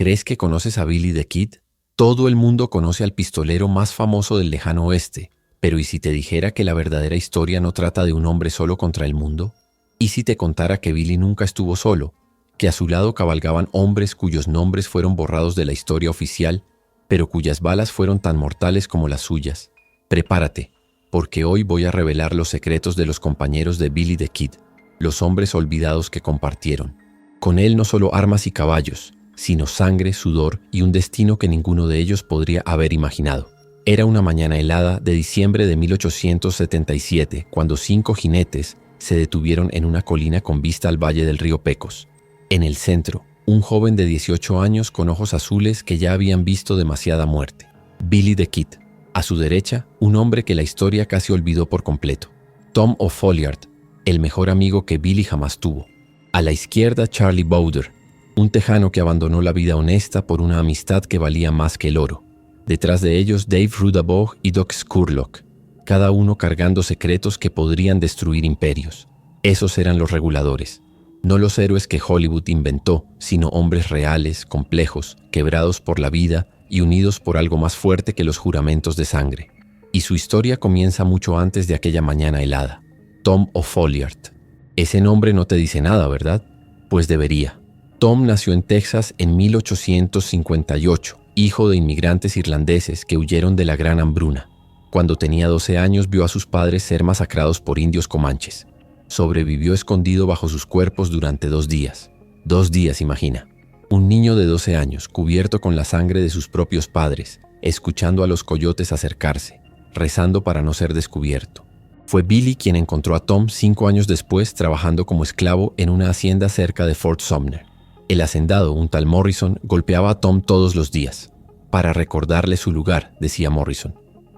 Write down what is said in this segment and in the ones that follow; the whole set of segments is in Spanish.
¿Crees que conoces a Billy the Kid? Todo el mundo conoce al pistolero más famoso del lejano oeste, pero ¿y si te dijera que la verdadera historia no trata de un hombre solo contra el mundo? ¿Y si te contara que Billy nunca estuvo solo, que a su lado cabalgaban hombres cuyos nombres fueron borrados de la historia oficial, pero cuyas balas fueron tan mortales como las suyas? Prepárate, porque hoy voy a revelar los secretos de los compañeros de Billy the Kid, los hombres olvidados que compartieron. Con él no solo armas y caballos, sino sangre, sudor y un destino que ninguno de ellos podría haber imaginado. Era una mañana helada de diciembre de 1877, cuando 5 jinetes se detuvieron en una colina con vista al valle del río Pecos. En el centro, un joven de 18 años con ojos azules que ya habían visto demasiada muerte. Billy the Kid. A su derecha, un hombre que la historia casi olvidó por completo. Tom O'Folliard, el mejor amigo que Billy jamás tuvo. A la izquierda, Charlie Bowder, un tejano que abandonó la vida honesta por una amistad que valía más que el oro. Detrás de ellos, Dave Rudabaugh y Doc Scurlock, cada uno cargando secretos que podrían destruir imperios. Esos eran los reguladores. No los héroes que Hollywood inventó, sino hombres reales, complejos, quebrados por la vida y unidos por algo más fuerte que los juramentos de sangre. Y su historia comienza mucho antes de aquella mañana helada. Tom O'Folliard. Ese nombre no te dice nada, ¿verdad? Pues debería. Tom nació en Texas en 1858, hijo de inmigrantes irlandeses que huyeron de la Gran Hambruna. Cuando tenía 12 años vio a sus padres ser masacrados por indios comanches. Sobrevivió escondido bajo sus cuerpos durante 2 días. 2 días, imagina. Un niño de 12 años, cubierto con la sangre de sus propios padres, escuchando a los coyotes acercarse, rezando para no ser descubierto. Fue Billy quien encontró a Tom 5 años después trabajando como esclavo en una hacienda cerca de Fort Sumner. El hacendado, un tal Morrison, golpeaba a Tom todos los días. Para recordarle su lugar, decía Morrison.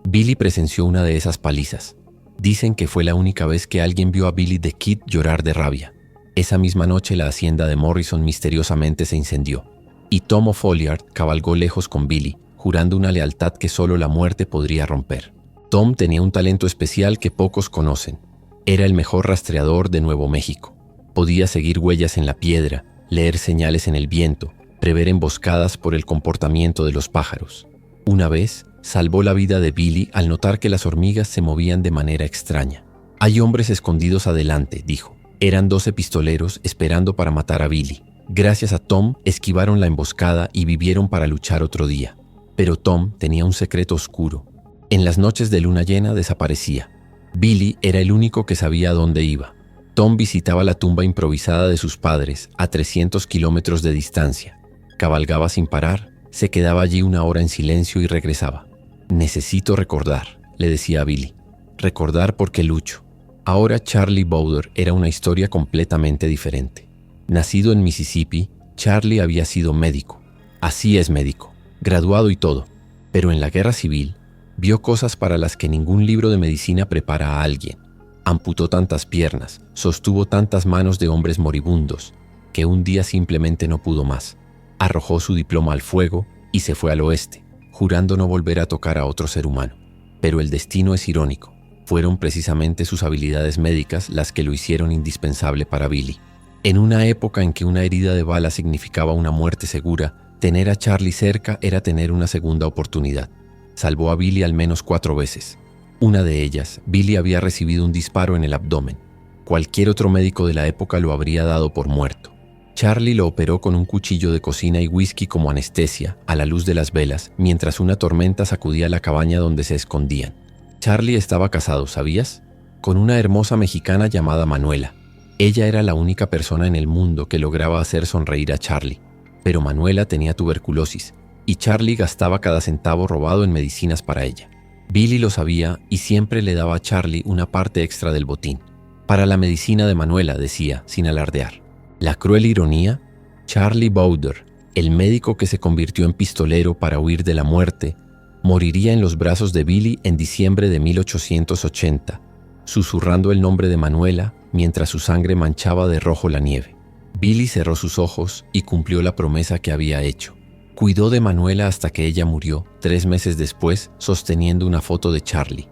Billy presenció una de esas palizas. Dicen que fue la única vez que alguien vio a Billy the Kid llorar de rabia. Esa misma noche la hacienda de Morrison misteriosamente se incendió, y Tom O'Folliard cabalgó lejos con Billy, jurando una lealtad que solo la muerte podría romper. Tom tenía un talento especial que pocos conocen. Era el mejor rastreador de Nuevo México. Podía seguir huellas en la piedra, leer señales en el viento, prever emboscadas por el comportamiento de los pájaros. Una vez, salvó la vida de Billy al notar que las hormigas se movían de manera extraña. «Hay hombres escondidos adelante», dijo. Eran 12 pistoleros esperando para matar a Billy. Gracias a Tom, esquivaron la emboscada y vivieron para luchar otro día. Pero Tom tenía un secreto oscuro. En las noches de luna llena desaparecía. Billy era el único que sabía a dónde iba. Tom visitaba la tumba improvisada de sus padres a 300 kilómetros de distancia. Cabalgaba sin parar, se quedaba allí 1 hora en silencio y regresaba. «Necesito recordar», le decía a Billy. «Recordar porque lucho». Ahora Charlie Bowder era una historia completamente diferente. Nacido en Mississippi, Charlie había sido médico. Así es médico, graduado y todo. Pero en la guerra civil, vio cosas para las que ningún libro de medicina prepara a alguien. Amputó tantas piernas, sostuvo tantas manos de hombres moribundos, que un día simplemente no pudo más. Arrojó su diploma al fuego y se fue al oeste, jurando no volver a tocar a otro ser humano. Pero el destino es irónico. Fueron precisamente sus habilidades médicas las que lo hicieron indispensable para Billy. En una época en que una herida de bala significaba una muerte segura, tener a Charlie cerca era tener una segunda oportunidad. Salvó a Billy al menos 4 veces. Una de ellas, Billy había recibido un disparo en el abdomen. Cualquier otro médico de la época lo habría dado por muerto. Charlie lo operó con un cuchillo de cocina y whisky como anestesia, a la luz de las velas, mientras una tormenta sacudía la cabaña donde se escondían. Charlie estaba casado, ¿sabías? Con una hermosa mexicana llamada Manuela. Ella era la única persona en el mundo que lograba hacer sonreír a Charlie. Pero Manuela tenía tuberculosis, y Charlie gastaba cada centavo robado en medicinas para ella. Billy lo sabía y siempre le daba a Charlie una parte extra del botín. Para la medicina de Manuela, decía, sin alardear. La cruel ironía, Charlie Bowder, el médico que se convirtió en pistolero para huir de la muerte, moriría en los brazos de Billy en diciembre de 1880, susurrando el nombre de Manuela mientras su sangre manchaba de rojo la nieve. Billy cerró sus ojos y cumplió la promesa que había hecho. Cuidó de Manuela hasta que ella murió, 3 meses después, sosteniendo una foto de Charlie.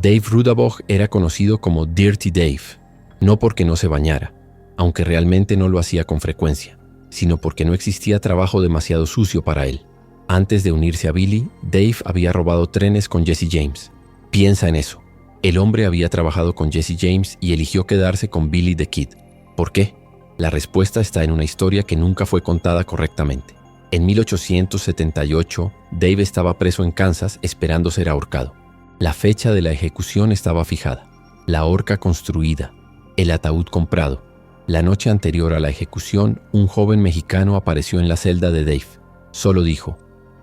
Dave Rudabaugh era conocido como Dirty Dave, no porque no se bañara, aunque realmente no lo hacía con frecuencia, sino porque no existía trabajo demasiado sucio para él. Antes de unirse a Billy, Dave había robado trenes con Jesse James. Piensa en eso. El hombre había trabajado con Jesse James y eligió quedarse con Billy the Kid. ¿Por qué? La respuesta está en una historia que nunca fue contada correctamente. En 1878, Dave estaba preso en Kansas esperando ser ahorcado. La fecha de la ejecución estaba fijada, la horca construida, el ataúd comprado. La noche anterior a la ejecución, un joven mexicano apareció en la celda de Dave. Solo dijo: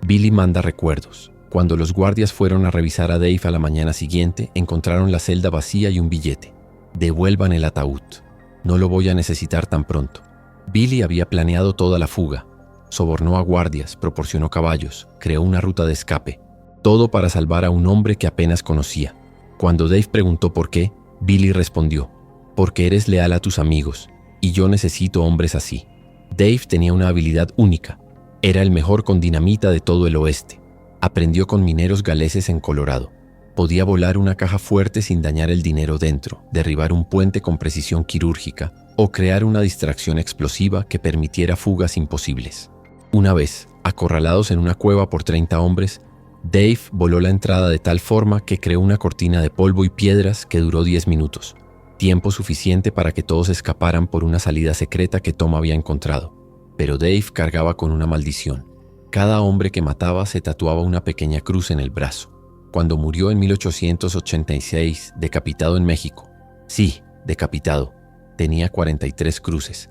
Billy manda recuerdos. Cuando los guardias fueron a revisar a Dave a la mañana siguiente, encontraron la celda vacía y un billete. Devuelvan el ataúd. No lo voy a necesitar tan pronto. Billy había planeado toda la fuga. Sobornó a guardias, proporcionó caballos, creó una ruta de escape. Todo para salvar a un hombre que apenas conocía. Cuando Dave preguntó por qué, Billy respondió: porque eres leal a tus amigos, y yo necesito hombres así. Dave tenía una habilidad única. Era el mejor con dinamita de todo el oeste. Aprendió con mineros galeses en Colorado. Podía volar una caja fuerte sin dañar el dinero dentro, derribar un puente con precisión quirúrgica o crear una distracción explosiva que permitiera fugas imposibles. Una vez, acorralados en una cueva por 30 hombres, Dave voló la entrada de tal forma que creó una cortina de polvo y piedras que duró 10 minutos, tiempo suficiente para que todos escaparan por una salida secreta que Tom había encontrado. Pero Dave cargaba con una maldición. Cada hombre que mataba se tatuaba una pequeña cruz en el brazo. Cuando murió en 1886, decapitado en México. Sí, decapitado. Tenía 43 cruces.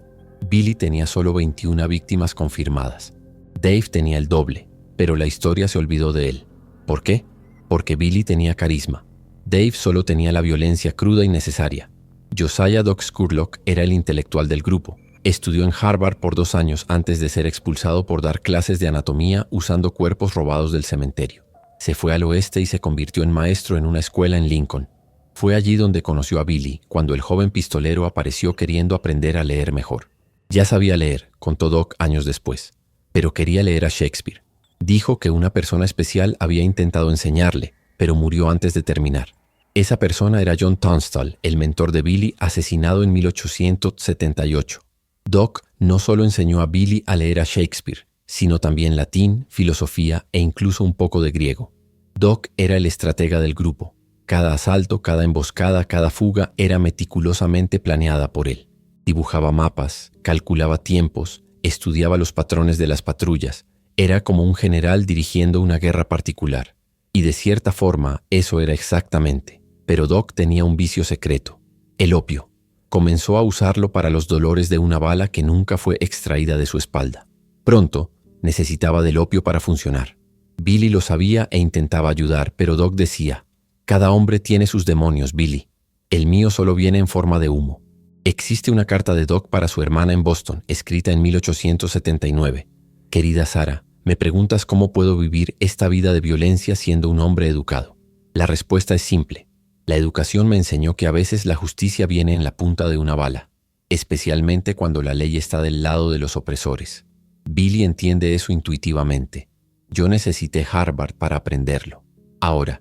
Billy tenía solo 21 víctimas confirmadas. Dave tenía el doble, pero la historia se olvidó de él. ¿Por qué? Porque Billy tenía carisma. Dave solo tenía la violencia cruda y necesaria. Josiah Doc Scurlock era el intelectual del grupo. Estudió en Harvard por 2 años antes de ser expulsado por dar clases de anatomía usando cuerpos robados del cementerio. Se fue al oeste y se convirtió en maestro en una escuela en Lincoln. Fue allí donde conoció a Billy, cuando el joven pistolero apareció queriendo aprender a leer mejor. Ya sabía leer, contó Doc años después, pero quería leer a Shakespeare. Dijo que una persona especial había intentado enseñarle, pero murió antes de terminar. Esa persona era John Tunstall, el mentor de Billy, asesinado en 1878. Doc no solo enseñó a Billy a leer a Shakespeare, sino también latín, filosofía e incluso un poco de griego. Doc era el estratega del grupo. Cada asalto, cada emboscada, cada fuga era meticulosamente planeada por él. Dibujaba mapas, calculaba tiempos, estudiaba los patrones de las patrullas. Era como un general dirigiendo una guerra particular. Y de cierta forma, eso era exactamente. Pero Doc tenía un vicio secreto: el opio. Comenzó a usarlo para los dolores de una bala que nunca fue extraída de su espalda. Pronto, necesitaba del opio para funcionar. Billy lo sabía e intentaba ayudar, pero Doc decía: cada hombre tiene sus demonios, Billy. El mío solo viene en forma de humo. Existe una carta de Doc para su hermana en Boston, escrita en 1879. Querida Sara, me preguntas cómo puedo vivir esta vida de violencia siendo un hombre educado. La respuesta es simple. La educación me enseñó que a veces la justicia viene en la punta de una bala, especialmente cuando la ley está del lado de los opresores. Billy entiende eso intuitivamente. Yo necesité Harvard para aprenderlo. Ahora,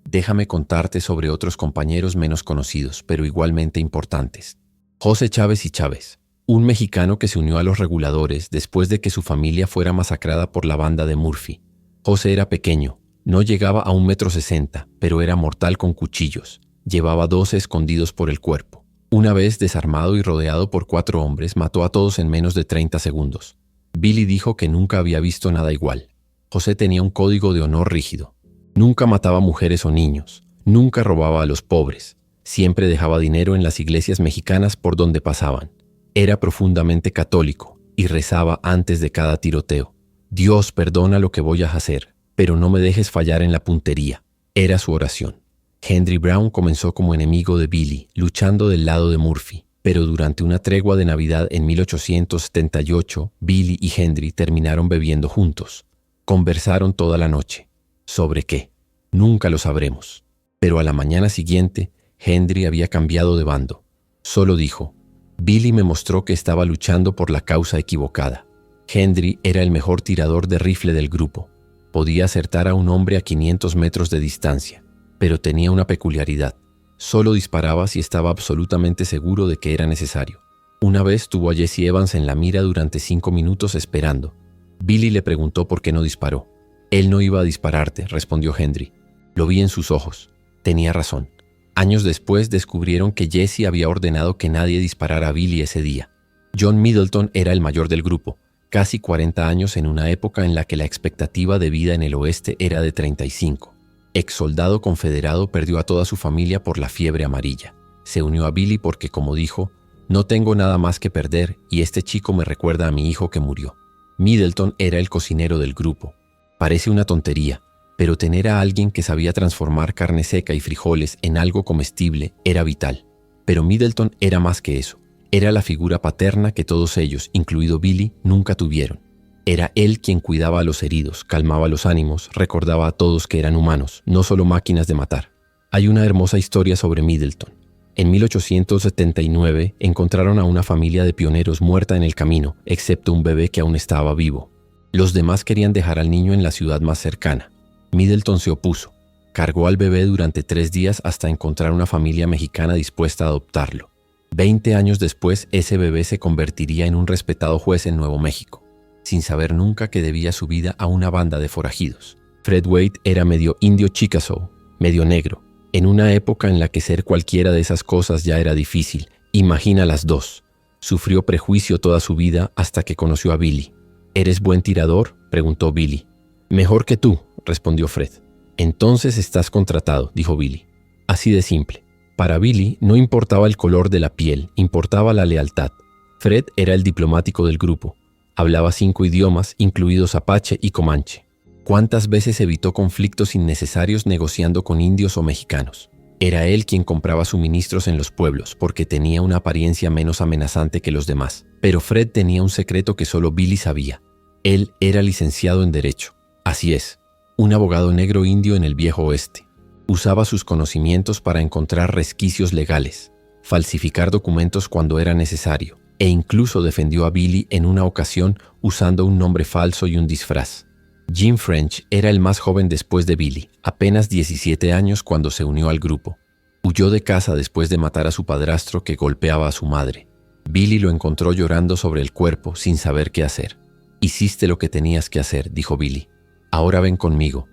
déjame contarte sobre otros compañeros menos conocidos, pero igualmente importantes. José Chávez y Chávez, un mexicano que se unió a los reguladores después de que su familia fuera masacrada por la banda de Murphy. José era pequeño. No llegaba a 1,60 m, pero era mortal con cuchillos. Llevaba 12 escondidos por el cuerpo. Una vez desarmado y rodeado por 4 hombres, mató a todos en menos de 30 segundos. Billy dijo que nunca había visto nada igual. José tenía un código de honor rígido. Nunca mataba mujeres o niños. Nunca robaba a los pobres. Siempre dejaba dinero en las iglesias mexicanas por donde pasaban. Era profundamente católico y rezaba antes de cada tiroteo: Dios, perdona lo que voy a hacer, pero no me dejes fallar en la puntería. Era su oración. Henry Brown comenzó como enemigo de Billy, luchando del lado de Murphy, pero durante una tregua de Navidad en 1878, Billy y Henry terminaron bebiendo juntos. Conversaron toda la noche. ¿Sobre qué? Nunca lo sabremos. Pero a la mañana siguiente, Henry había cambiado de bando. Solo dijo: Billy me mostró que estaba luchando por la causa equivocada. Henry era el mejor tirador de rifle del grupo. Podía acertar a un hombre a 500 metros de distancia, pero tenía una peculiaridad: solo disparaba si estaba absolutamente seguro de que era necesario. Una vez tuvo a Jesse Evans en la mira durante 5 minutos esperando. Billy le preguntó por qué no disparó. Él no iba a dispararte, respondió Hendry. Lo vi en sus ojos. Tenía razón. Años después descubrieron que Jesse había ordenado que nadie disparara a Billy ese día. John Middleton era el mayor del grupo, casi 40 años en una época en la que la expectativa de vida en el oeste era de 35. Ex soldado confederado, perdió a toda su familia por la fiebre amarilla. Se unió a Billy porque, como dijo, no tengo nada más que perder y este chico me recuerda a mi hijo que murió. Middleton era el cocinero del grupo. Parece una tontería, pero tener a alguien que sabía transformar carne seca y frijoles en algo comestible era vital. Pero Middleton era más que eso. Era la figura paterna que todos ellos, incluido Billy, nunca tuvieron. Era él quien cuidaba a los heridos, calmaba los ánimos, recordaba a todos que eran humanos, no solo máquinas de matar. Hay una hermosa historia sobre Middleton. En 1879 encontraron a una familia de pioneros muerta en el camino, excepto un bebé que aún estaba vivo. Los demás querían dejar al niño en la ciudad más cercana. Middleton se opuso. Cargó al bebé durante 3 días hasta encontrar una familia mexicana dispuesta a adoptarlo. 20 años después, ese bebé se convertiría en un respetado juez en Nuevo México, sin saber nunca que debía su vida a una banda de forajidos. Fred Wade era medio indio Chickasaw, medio negro. En una época en la que ser cualquiera de esas cosas ya era difícil, imagina las dos. Sufrió prejuicio toda su vida hasta que conoció a Billy. ¿Eres buen tirador?, preguntó Billy. Mejor que tú, respondió Fred. Entonces estás contratado, dijo Billy. Así de simple. Para Billy no importaba el color de la piel, importaba la lealtad. Fred era el diplomático del grupo. Hablaba 5 idiomas, incluidos apache y comanche. ¿Cuántas veces evitó conflictos innecesarios negociando con indios o mexicanos? Era él quien compraba suministros en los pueblos porque tenía una apariencia menos amenazante que los demás. Pero Fred tenía un secreto que solo Billy sabía. Él era licenciado en Derecho. Así es, un abogado negro indio en el viejo oeste. Usaba sus conocimientos para encontrar resquicios legales, falsificar documentos cuando era necesario, e incluso defendió a Billy en una ocasión usando un nombre falso y un disfraz. Jim French era el más joven después de Billy, apenas 17 años cuando se unió al grupo. Huyó de casa después de matar a su padrastro que golpeaba a su madre. Billy lo encontró llorando sobre el cuerpo sin saber qué hacer. «Hiciste lo que tenías que hacer», dijo Billy. «Ahora ven conmigo».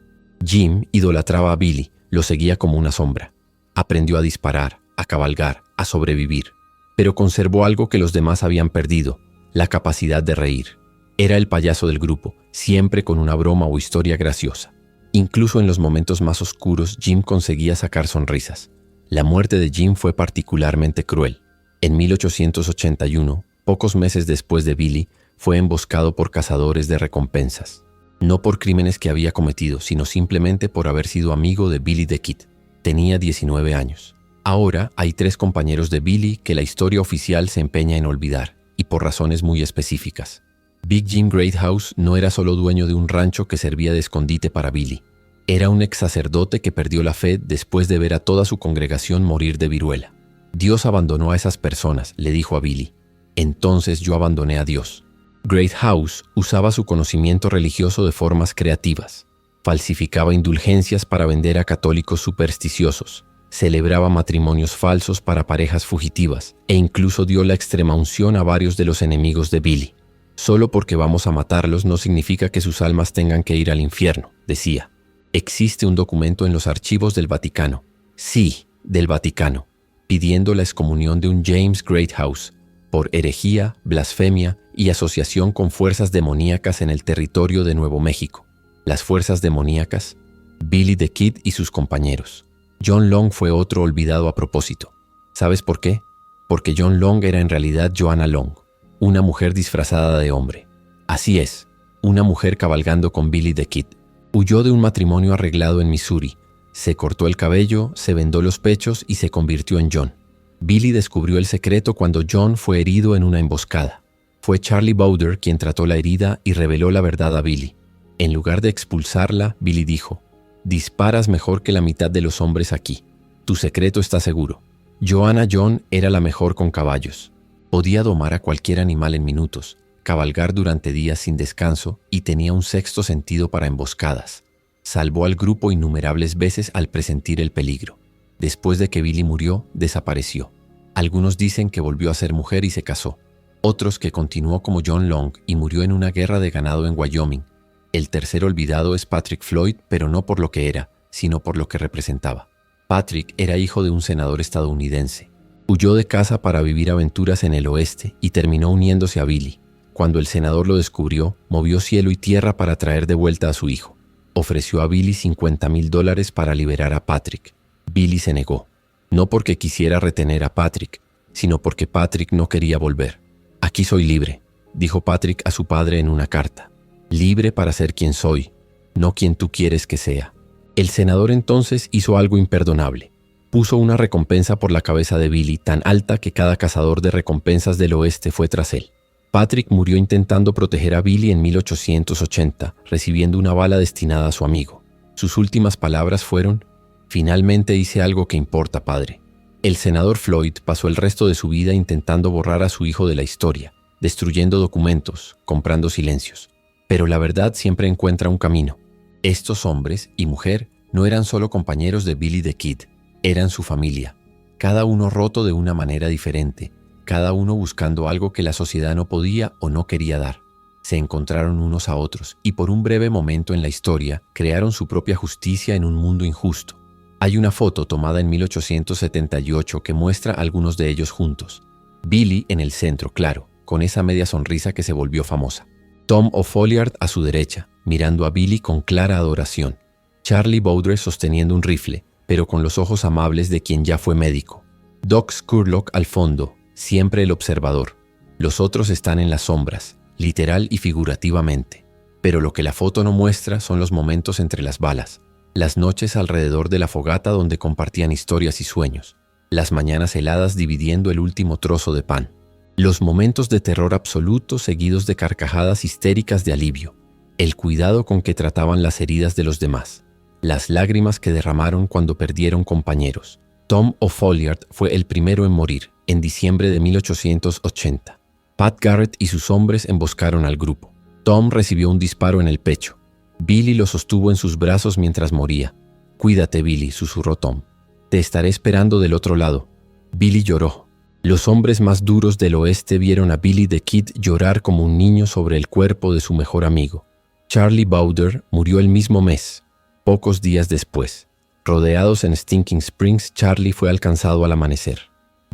Jim idolatraba a Billy, lo seguía como una sombra. Aprendió a disparar, a cabalgar, a sobrevivir. Pero conservó algo que los demás habían perdido, la capacidad de reír. Era el payaso del grupo, siempre con una broma o historia graciosa. Incluso en los momentos más oscuros, Jim conseguía sacar sonrisas. La muerte de Jim fue particularmente cruel. En 1881, pocos meses después de Billy, fue emboscado por cazadores de recompensas. No por crímenes que había cometido, sino simplemente por haber sido amigo de Billy the Kid. Tenía 19 años. Ahora hay 3 compañeros de Billy que la historia oficial se empeña en olvidar, y por razones muy específicas. Big Jim Greathouse no era solo dueño de un rancho que servía de escondite para Billy. Era un ex sacerdote que perdió la fe después de ver a toda su congregación morir de viruela. Dios abandonó a esas personas, le dijo a Billy. Entonces yo abandoné a Dios. Greathouse usaba su conocimiento religioso de formas creativas. Falsificaba indulgencias para vender a católicos supersticiosos. Celebraba matrimonios falsos para parejas fugitivas e incluso dio la extremaunción a varios de los enemigos de Billy. Solo porque vamos a matarlos no significa que sus almas tengan que ir al infierno, decía. Existe un documento en los archivos del Vaticano, sí, del Vaticano, pidiendo la excomunión de un James Greathouse por herejía, blasfemia y asociación con fuerzas demoníacas en el territorio de Nuevo México. Las fuerzas demoníacas, Billy the Kid y sus compañeros. John Long fue otro olvidado a propósito. ¿Sabes por qué? Porque John Long era en realidad Joanna Long, una mujer disfrazada de hombre. Así es, una mujer cabalgando con Billy the Kid. Huyó de un matrimonio arreglado en Missouri. Se cortó el cabello, se vendó los pechos y se convirtió en John. Billy descubrió el secreto cuando John fue herido en una emboscada. Fue Charlie Bowder quien trató la herida y reveló la verdad a Billy. En lugar de expulsarla, Billy dijo: «Disparas mejor que la mitad de los hombres aquí. Tu secreto está seguro». Joanna John era la mejor con caballos. Podía domar a cualquier animal en minutos, cabalgar durante días sin descanso y tenía un sexto sentido para emboscadas. Salvó al grupo innumerables veces al presentir el peligro. Después de que Billy murió, desapareció. Algunos dicen que volvió a ser mujer y se casó. Otros que continuó como John Long y murió en una guerra de ganado en Wyoming. El tercer olvidado es Patrick Floyd, pero no por lo que era, sino por lo que representaba. Patrick era hijo de un senador estadounidense. Huyó de casa para vivir aventuras en el oeste y terminó uniéndose a Billy. Cuando el senador lo descubrió, movió cielo y tierra para traer de vuelta a su hijo. Ofreció a Billy $50,000 para liberar a Patrick. Billy se negó, no porque quisiera retener a Patrick, sino porque Patrick no quería volver. «Aquí soy libre», dijo Patrick a su padre en una carta. «Libre para ser quien soy, no quien tú quieres que sea». El senador entonces hizo algo imperdonable. Puso una recompensa por la cabeza de Billy tan alta que cada cazador de recompensas del oeste fue tras él. Patrick murió intentando proteger a Billy en 1880, recibiendo una bala destinada a su amigo. Sus últimas palabras fueron: «Finalmente hice algo que importa, padre». El senador Floyd pasó el resto de su vida intentando borrar a su hijo de la historia, destruyendo documentos, comprando silencios. Pero la verdad siempre encuentra un camino. Estos hombres y mujer no eran solo compañeros de Billy the Kid, eran su familia, cada uno roto de una manera diferente, cada uno buscando algo que la sociedad no podía o no quería dar. Se encontraron unos a otros y por un breve momento en la historia crearon su propia justicia en un mundo injusto. Hay una foto tomada en 1878 que muestra a algunos de ellos juntos. Billy en el centro, claro, con esa media sonrisa que se volvió famosa. Tom O'Folliard a su derecha, mirando a Billy con clara adoración. Charlie Bowdre sosteniendo un rifle, pero con los ojos amables de quien ya fue médico. Doc Scurlock al fondo, siempre el observador. Los otros están en las sombras, literal y figurativamente. Pero lo que la foto no muestra son los momentos entre las balas, las noches alrededor de la fogata donde compartían historias y sueños, las mañanas heladas dividiendo el último trozo de pan, los momentos de terror absoluto seguidos de carcajadas histéricas de alivio, el cuidado con que trataban las heridas de los demás, las lágrimas que derramaron cuando perdieron compañeros. Tom O'Folliard fue el primero en morir, en diciembre de 1880. Pat Garrett y sus hombres emboscaron al grupo. Tom recibió un disparo en el pecho. Billy lo sostuvo en sus brazos mientras moría. «Cuídate, Billy», susurró Tom. «Te estaré esperando del otro lado». Billy lloró. Los hombres más duros del oeste vieron a Billy the Kid llorar como un niño sobre el cuerpo de su mejor amigo. Charlie Bowdre murió el mismo mes, pocos días después. Rodeados en Stinking Springs, Charlie fue alcanzado al amanecer.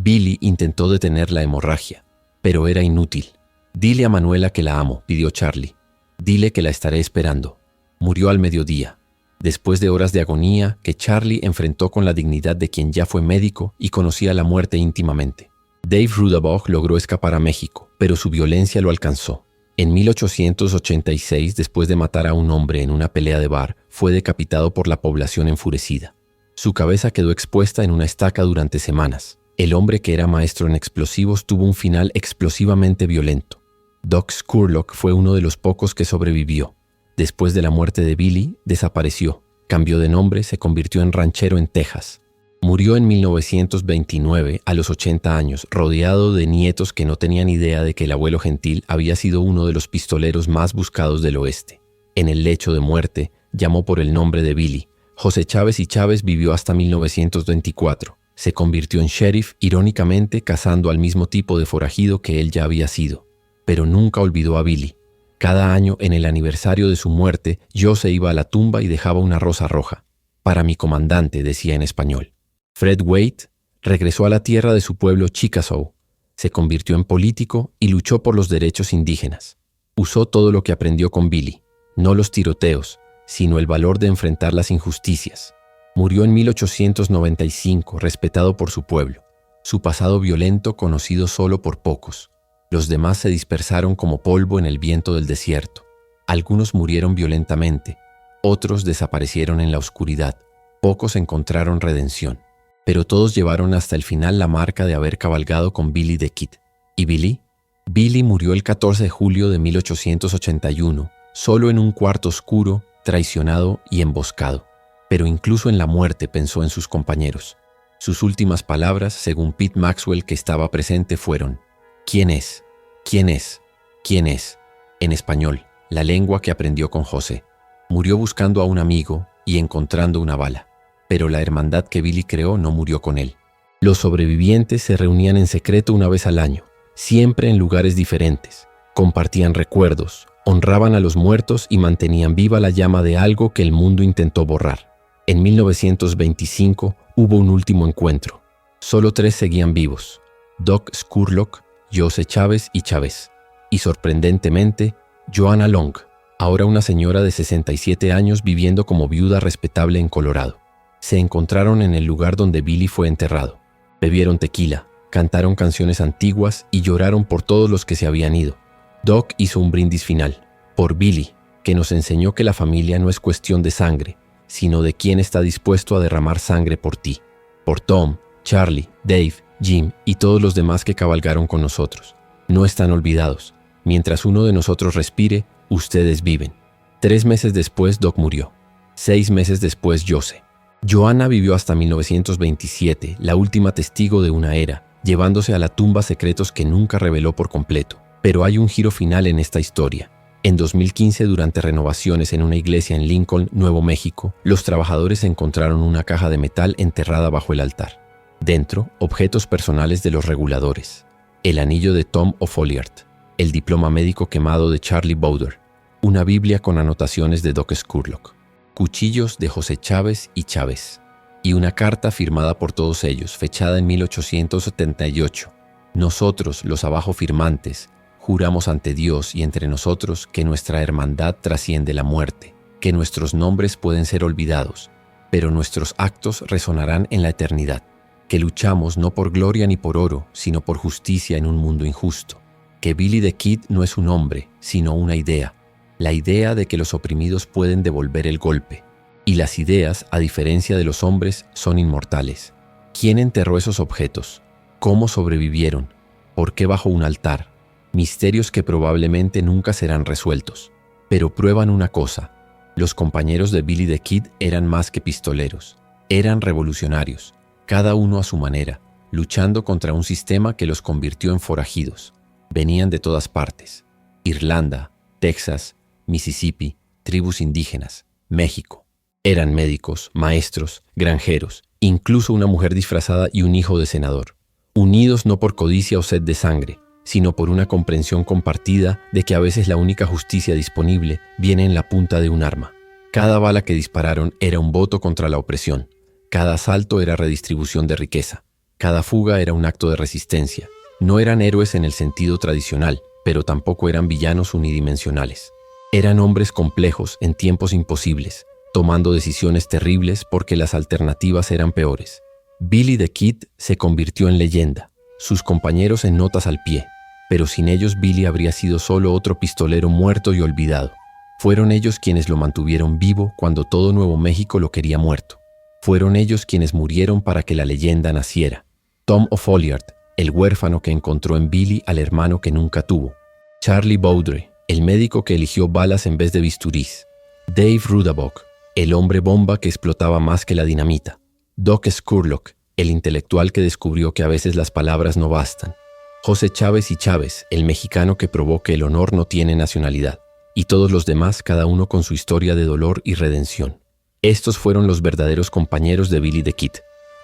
Billy intentó detener la hemorragia, pero era inútil. «Dile a Manuela que la amo», pidió Charlie. «Dile que la estaré esperando». Murió al mediodía, después de horas de agonía que Charlie enfrentó con la dignidad de quien ya fue médico y conocía la muerte íntimamente. Dave Rudabaugh logró escapar a México, pero su violencia lo alcanzó. En 1886, después de matar a un hombre en una pelea de bar, fue decapitado por la población enfurecida. Su cabeza quedó expuesta en una estaca durante semanas. El hombre que era maestro en explosivos tuvo un final explosivamente violento. Doc Scurlock fue uno de los pocos que sobrevivió. Después de la muerte de Billy, desapareció, cambió de nombre, se convirtió en ranchero en Texas. Murió en 1929 a los 80 años, rodeado de nietos que no tenían idea de que el abuelo gentil había sido uno de los pistoleros más buscados del oeste. En el lecho de muerte, llamó por el nombre de Billy. José Chávez y Chávez vivió hasta 1924. Se convirtió en sheriff, irónicamente cazando al mismo tipo de forajido que él ya había sido. Pero nunca olvidó a Billy. Cada año, en el aniversario de su muerte, yo se iba a la tumba y dejaba una rosa roja. «Para mi comandante», decía en español. Fred Waite regresó a la tierra de su pueblo Chickasaw. Se convirtió en político y luchó por los derechos indígenas. Usó todo lo que aprendió con Billy, no los tiroteos, sino el valor de enfrentar las injusticias. Murió en 1895, respetado por su pueblo. Su pasado violento conocido solo por pocos. Los demás se dispersaron como polvo en el viento del desierto. Algunos murieron violentamente, otros desaparecieron en la oscuridad, pocos encontraron redención, pero todos llevaron hasta el final la marca de haber cabalgado con Billy the Kid. ¿Y Billy? Billy murió el 14 de julio de 1881, solo en un cuarto oscuro, traicionado y emboscado. Pero incluso en la muerte pensó en sus compañeros. Sus últimas palabras, según Pete Maxwell, que estaba presente, fueron: «¿Quién es? ¿Quién es? ¿Quién es?», en español, la lengua que aprendió con José. Murió buscando a un amigo y encontrando una bala. Pero la hermandad que Billy creó no murió con él. Los sobrevivientes se reunían en secreto una vez al año, siempre en lugares diferentes. Compartían recuerdos, honraban a los muertos y mantenían viva la llama de algo que el mundo intentó borrar. En 1925 hubo un último encuentro. Solo 3 seguían vivos: Doc Scurlock, Jose Chávez y Chávez. Y sorprendentemente, Joanna Long, ahora una señora de 67 años viviendo como viuda respetable en Colorado. Se encontraron en el lugar donde Billy fue enterrado. Bebieron tequila, cantaron canciones antiguas y lloraron por todos los que se habían ido. Doc hizo un brindis final, por Billy, que nos enseñó que la familia no es cuestión de sangre, sino de quién está dispuesto a derramar sangre por ti. Por Tom, Charlie, Dave, Jim y todos los demás que cabalgaron con nosotros. No están olvidados. Mientras uno de nosotros respire, ustedes viven. 3 meses después, Doc murió. 6 meses después, Jose. Joanna vivió hasta 1927, la última testigo de una era, llevándose a la tumba secretos que nunca reveló por completo. Pero hay un giro final en esta historia. En 2015, durante renovaciones en una iglesia en Lincoln, Nuevo México, los trabajadores encontraron una caja de metal enterrada bajo el altar. Dentro, objetos personales de los reguladores. El anillo de Tom O'Folliard, el diploma médico quemado de Charlie Bowder, una Biblia con anotaciones de Doc Scurlock, cuchillos de José Chávez y Chávez, y una carta firmada por todos ellos, fechada en 1878. Nosotros, los abajo firmantes, juramos ante Dios y entre nosotros que nuestra hermandad trasciende la muerte, que nuestros nombres pueden ser olvidados, pero nuestros actos resonarán en la eternidad, que luchamos no por gloria ni por oro, sino por justicia en un mundo injusto, que Billy the Kid no es un hombre, sino una idea, la idea de que los oprimidos pueden devolver el golpe, y las ideas, a diferencia de los hombres, son inmortales. ¿Quién enterró esos objetos? ¿Cómo sobrevivieron? ¿Por qué bajo un altar? Misterios que probablemente nunca serán resueltos. Pero prueban una cosa: los compañeros de Billy the Kid eran más que pistoleros, eran revolucionarios, cada uno a su manera, luchando contra un sistema que los convirtió en forajidos. Venían de todas partes: Irlanda, Texas, Mississippi, tribus indígenas, México. Eran médicos, maestros, granjeros, incluso una mujer disfrazada y un hijo de senador. Unidos no por codicia o sed de sangre, sino por una comprensión compartida de que a veces la única justicia disponible viene en la punta de un arma. Cada bala que dispararon era un voto contra la opresión. Cada asalto era redistribución de riqueza. Cada fuga era un acto de resistencia. No eran héroes en el sentido tradicional, pero tampoco eran villanos unidimensionales. Eran hombres complejos en tiempos imposibles, tomando decisiones terribles porque las alternativas eran peores. Billy the Kid se convirtió en leyenda, sus compañeros en notas al pie, pero sin ellos Billy habría sido solo otro pistolero muerto y olvidado. Fueron ellos quienes lo mantuvieron vivo cuando todo Nuevo México lo quería muerto. Fueron ellos quienes murieron para que la leyenda naciera. Tom O'Folliard, el huérfano que encontró en Billy al hermano que nunca tuvo. Charlie Bowdre, el médico que eligió balas en vez de bisturís. Dave Rudabock, el hombre bomba que explotaba más que la dinamita. Doc Scurlock, el intelectual que descubrió que a veces las palabras no bastan. José Chávez y Chávez, el mexicano que probó que el honor no tiene nacionalidad. Y todos los demás, cada uno con su historia de dolor y redención. Estos fueron los verdaderos compañeros de Billy the Kid.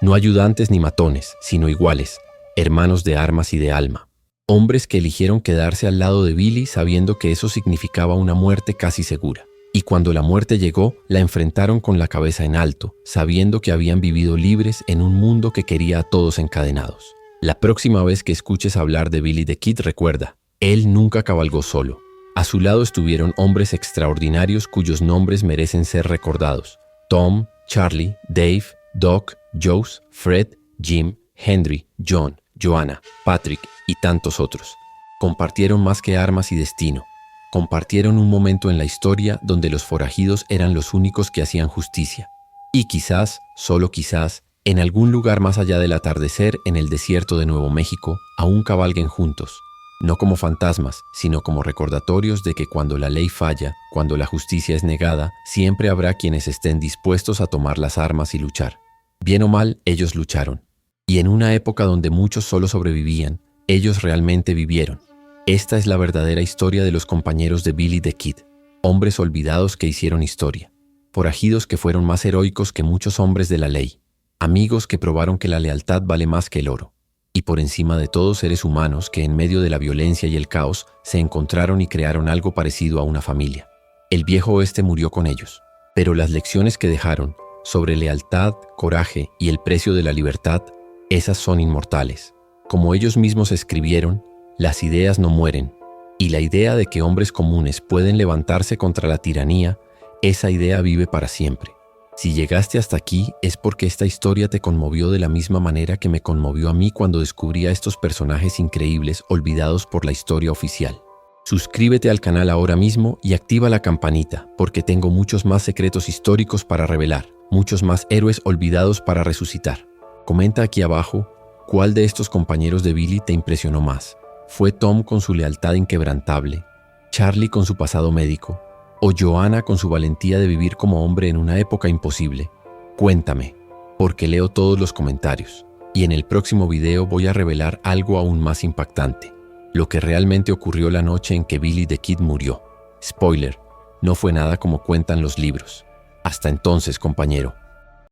No ayudantes ni matones, sino iguales, hermanos de armas y de alma. Hombres que eligieron quedarse al lado de Billy sabiendo que eso significaba una muerte casi segura. Y cuando la muerte llegó, la enfrentaron con la cabeza en alto, sabiendo que habían vivido libres en un mundo que quería a todos encadenados. La próxima vez que escuches hablar de Billy the Kid, recuerda, él nunca cabalgó solo. A su lado estuvieron hombres extraordinarios cuyos nombres merecen ser recordados. Tom, Charlie, Dave, Doc, Jose, Fred, Jim, Henry, John, Joanna, Patrick y tantos otros. Compartieron más que armas y destino. Compartieron un momento en la historia donde los forajidos eran los únicos que hacían justicia. Y quizás, solo quizás, en algún lugar más allá del atardecer en el desierto de Nuevo México, aún cabalguen juntos. No como fantasmas, sino como recordatorios de que cuando la ley falla, cuando la justicia es negada, siempre habrá quienes estén dispuestos a tomar las armas y luchar. Bien o mal, ellos lucharon. Y en una época donde muchos solo sobrevivían, ellos realmente vivieron. Esta es la verdadera historia de los compañeros de Billy the Kid, hombres olvidados que hicieron historia, forajidos que fueron más heroicos que muchos hombres de la ley. Amigos que probaron que la lealtad vale más que el oro. Y por encima de todo, seres humanos que en medio de la violencia y el caos se encontraron y crearon algo parecido a una familia. El viejo oeste murió con ellos, pero las lecciones que dejaron sobre lealtad, coraje y el precio de la libertad, esas son inmortales. Como ellos mismos escribieron, las ideas no mueren, y la idea de que hombres comunes pueden levantarse contra la tiranía, esa idea vive para siempre. Si llegaste hasta aquí es porque esta historia te conmovió de la misma manera que me conmovió a mí cuando descubrí a estos personajes increíbles olvidados por la historia oficial. Suscríbete al canal ahora mismo y activa la campanita, porque tengo muchos más secretos históricos para revelar, muchos más héroes olvidados para resucitar. Comenta aquí abajo cuál de estos compañeros de Billy te impresionó más. ¿Fue Tom con su lealtad inquebrantable, Charlie con su pasado médico, o Joanna con su valentía de vivir como hombre en una época imposible? Cuéntame, porque leo todos los comentarios, y en el próximo video voy a revelar algo aún más impactante, lo que realmente ocurrió la noche en que Billy the Kid murió. Spoiler, no fue nada como cuentan los libros. Hasta entonces, compañero.